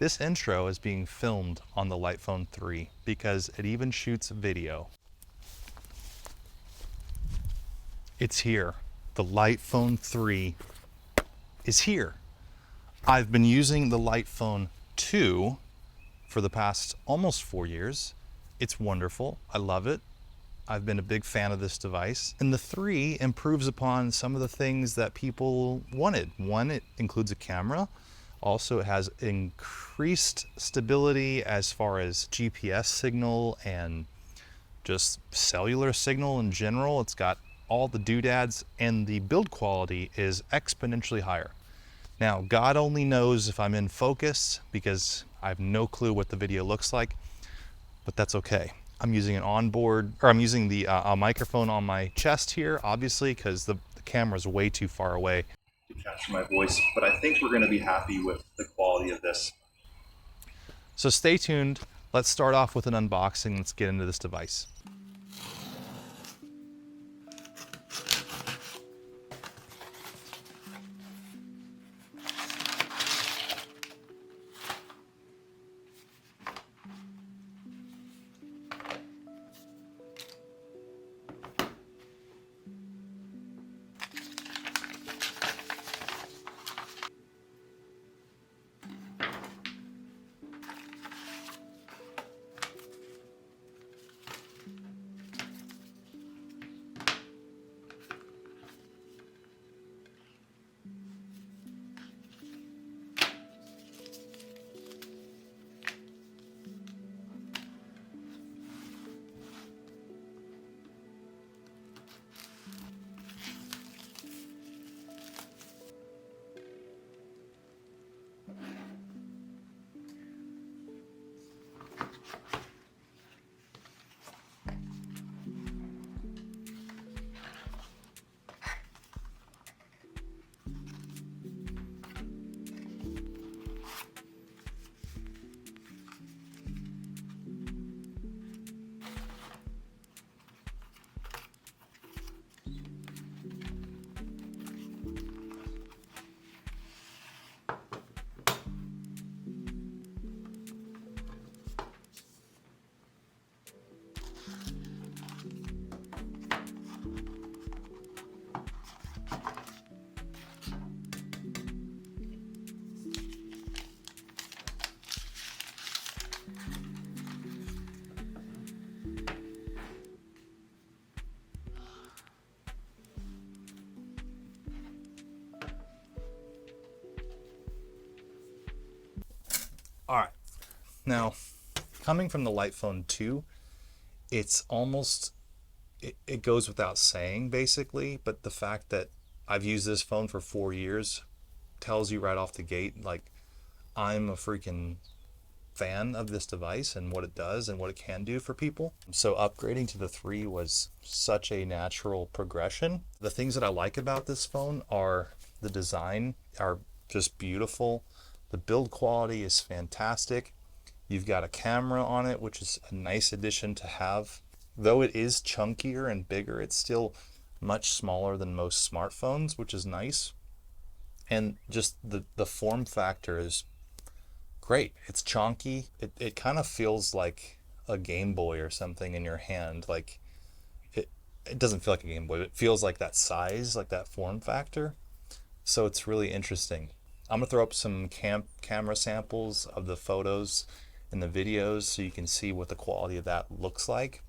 This intro is being filmed on the Lightphone 3 because it even shoots video. It's here. The Lightphone 3 is here. I've been using the Lightphone 2 for the past almost 4 years. It's wonderful. I love it. I've been a big fan of this device. And the 3 improves upon some of the things that people wanted. One, it includes a camera. Also, it has increased stability as far as GPS signal and just cellular signal in general. It's got all the doodads, and the build quality is exponentially higher. Now, God only knows if I'm in focus because I have no clue what the video looks like, but that's okay. I'm using an onboard, or I'm using the a microphone on my chest here, obviously, because the camera's way too far away to capture my voice, but I think we're going to be happy with the quality of this. So stay tuned. Let's start off with an unboxing. Let's get into this device. All right, now coming from the Lightphone 2, it's almost, it goes without saying basically, but the fact that I've used this phone for 4 years tells you right off the gate, like, I'm a freaking fan of this device and what it does and what it can do for people. So upgrading to the 3 was such a natural progression. The things that I like about this phone are the design are just beautiful. The build quality is fantastic. You've got a camera on it, which is a nice addition to have. Though it is chunkier and bigger, it's still much smaller than most smartphones, which is nice. And just the form factor is great. It's chunky. It kind of feels like a Game Boy or something in your hand. Like it doesn't feel like a Game Boy, but it feels like that size, like that form factor. So it's really interesting. I'm gonna throw up some camera samples of the photos and the videos so you can see what the quality of that looks like.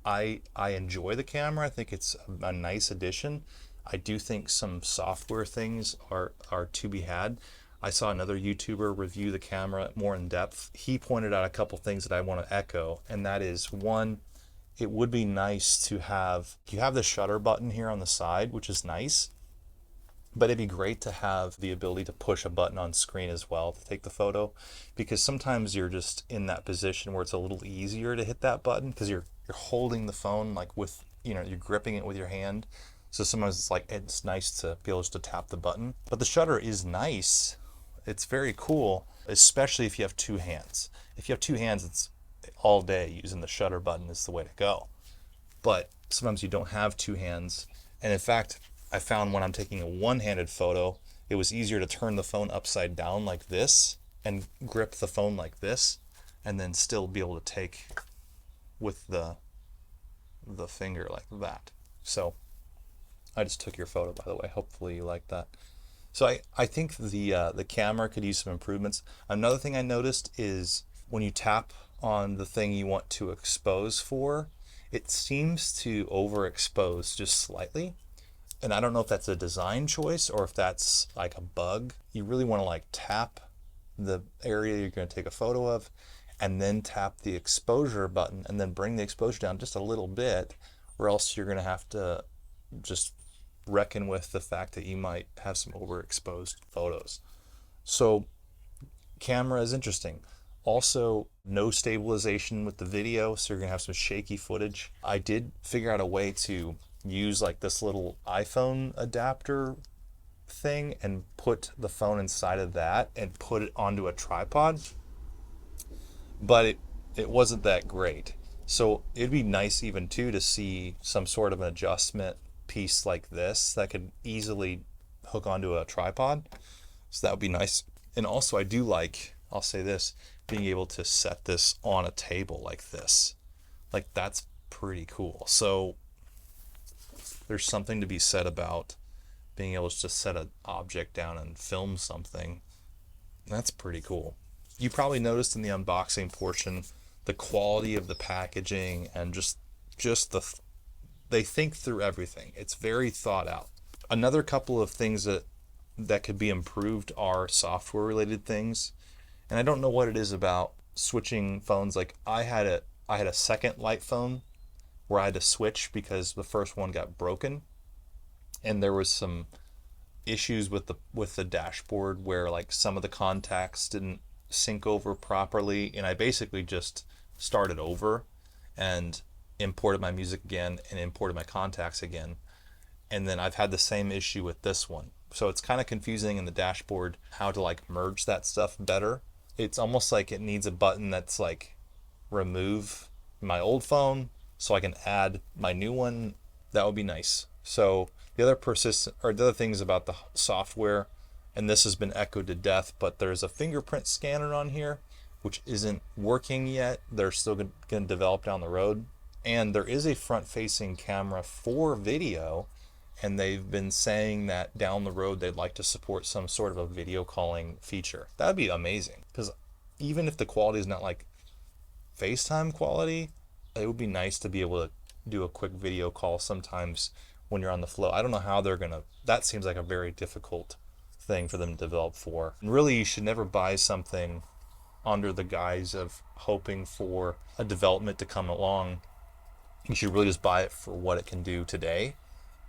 I enjoy the camera. I think it's a nice addition. I do think some software things are to be had. I saw another YouTuber review the camera more in depth. He pointed out a couple things that I want to echo, and that is, one, it would be nice to have, you have the shutter button here on the side, which is nice, but it'd be great to have the ability to push a button on screen as well to take the photo, because sometimes you're just in that position where it's a little easier to hit that button because you're holding the phone like with, you're gripping it with your hand. So sometimes it's like, it's nice to be able just to tap the button. But the shutter is nice. It's very cool, especially if you have two hands. If you have two hands, it's all day using the shutter button is the way to go. But sometimes you don't have two hands. And in fact, I found when I'm taking a one-handed photo, it was easier to turn the phone upside down like this and grip the phone like this, and then still be able to take with the finger like that. So I just took your photo, by the way. Hopefully you like that. So I think the camera could use some improvements. Another thing I noticed is when you tap on the thing you want to expose for, it seems to overexpose just slightly. And I don't know if that's a design choice or if that's like a bug. You really want to like tap the area you're going to take a photo of and then tap the exposure button and then bring the exposure down just a little bit, or else you're going to have to just reckon with the fact that you might have some overexposed photos. So camera is interesting. Also, no stabilization with the video, so you're gonna have some shaky footage. I did figure out a way to use like this little iPhone adapter thing and put the phone inside of that and put it onto a tripod, but it wasn't that great. So it'd be nice even too to see some sort of an adjustment piece like this that could easily hook onto a tripod. So that would be nice. And also I do like, I'll say this, being able to set this on a table like this. Like that's pretty cool. So there's something to be said about being able to just set an object down and film something. That's pretty cool. You probably noticed in the unboxing portion the quality of the packaging and just they think through everything. It's very thought out. Another couple of things that could be improved are software related things. And I don't know what it is about switching phones. Like I had a second light phone where I had to switch because the first one got broken, and there was some issues with the dashboard where like some of the contacts didn't sync over properly, and I basically just started over and imported my music again and imported my contacts again. And then I've had the same issue with this one. So it's kind of confusing in the dashboard how to like merge that stuff better. It's almost like it needs a button that's like remove my old phone so I can add my new one. That would be nice. So the other things about the software, and this has been echoed to death, but there's a fingerprint scanner on here which isn't working yet. They're still going to develop down the road. And there is a front-facing camera for video, and they've been saying that down the road they'd like to support some sort of a video calling feature. That'd be amazing, because even if the quality is not like FaceTime quality, it would be nice to be able to do a quick video call sometimes when you're on the flow. I don't know how they're gonna, that seems like a very difficult thing for them to develop for. And really, you should never buy something under the guise of hoping for a development to come along. You should really just buy it for what it can do today.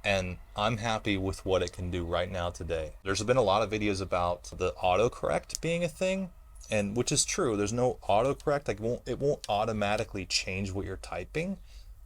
And I'm happy with what it can do right now today. There's been a lot of videos about the autocorrect being a thing, and which is true. There's no autocorrect. Like it won't automatically change what you're typing,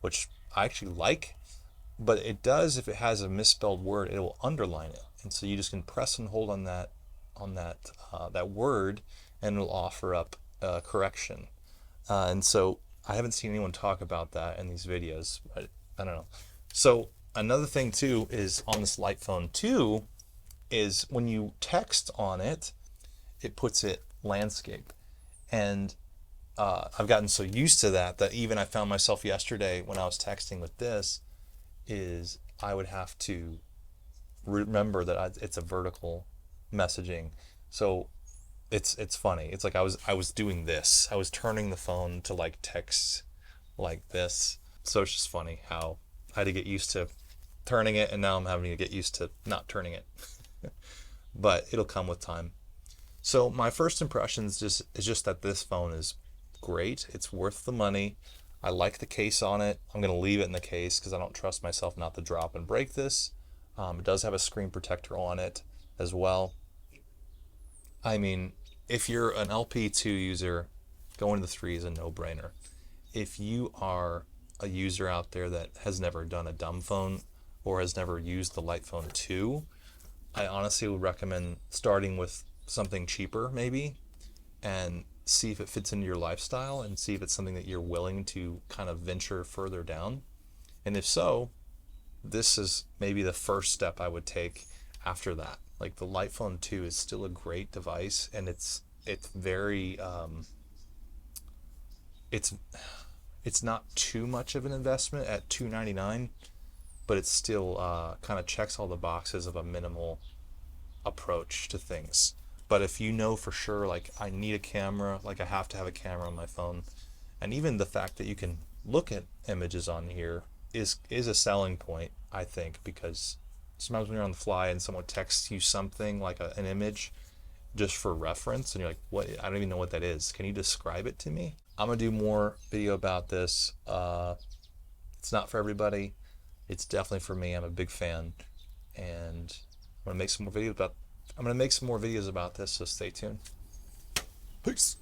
which I actually like, but it does if it has a misspelled word, it will underline it. And so you just can press and hold on that word, and it'll offer up correction. And so I haven't seen anyone talk about that in these videos. I don't know. So another thing too is on this light phone 2 is when you text on it, it puts it landscape. And I've gotten so used to that even I found myself yesterday when I was texting with this, is I would have to remember that it's a vertical messaging. So it's funny. It's like I was doing this. I was turning the phone to like text like this. So it's just funny how I had to get used to turning it, and now I'm having to get used to not turning it. But it'll come with time. So my first impressions is just that this phone is great. It's worth the money. I like the case on it. I'm going to leave it in the case because I don't trust myself not to drop and break this. It does have a screen protector on it as well. I mean, if you're an LP2 user, going to the 3 is a no-brainer. If you are a user out there that has never done a dumb phone or has never used the Light Phone 2, I honestly would recommend starting with something cheaper maybe and see if it fits into your lifestyle and see if it's something that you're willing to kind of venture further down. And if so, this is maybe the first step I would take after that. Like the Light Phone 2 is still a great device, and it's it's very it's it's not too much of an investment at $299, but it still kind of checks all the boxes of a minimal approach to things. But if you know for sure, like, I need a camera, like I have to have a camera on my phone, and even the fact that you can look at images on here is a selling point, I think, because sometimes when you're on the fly and someone texts you something like an image just for reference, and you're like, what? I don't even know what that is. Can you describe it to me? I'm gonna do more video about this. It's not for everybody. It's definitely for me. I'm a big fan, and I'm gonna make some more videos about. I'm gonna make some more videos about this. So stay tuned. Peace.